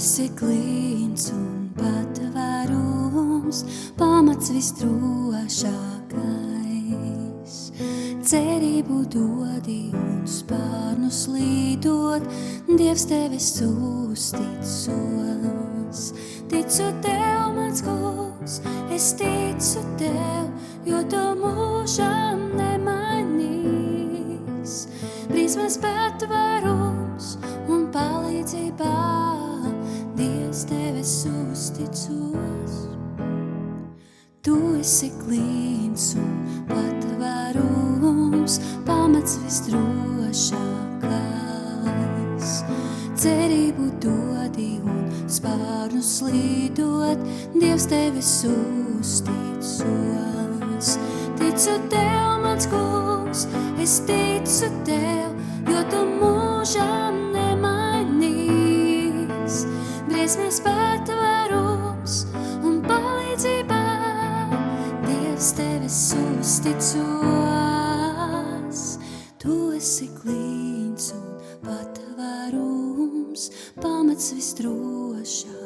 esi klīns un patvērums, pamats visdrošākais. Cerību dodi un spārnus līdot, Dievs tevis uzticos. Ticu tev, mans kungs, es ticu tev, jo tu mūžam nemainīs. Brīsmas patvērums un palīdzībā, Dievs tevis uzticos. Tu esi klīns un patvērums, pamats visdrošākais. Cerību dodi un spārnus līdot, Dievs tevis uzticos. Ticu tev, mans kungs, es ticu tev, jo tu mūžam nemainīs. Briesmas patvērums un palīdzībā, Dievs tevis uzticos. Tu esi klīns un patvērums, pamats visdrošākais.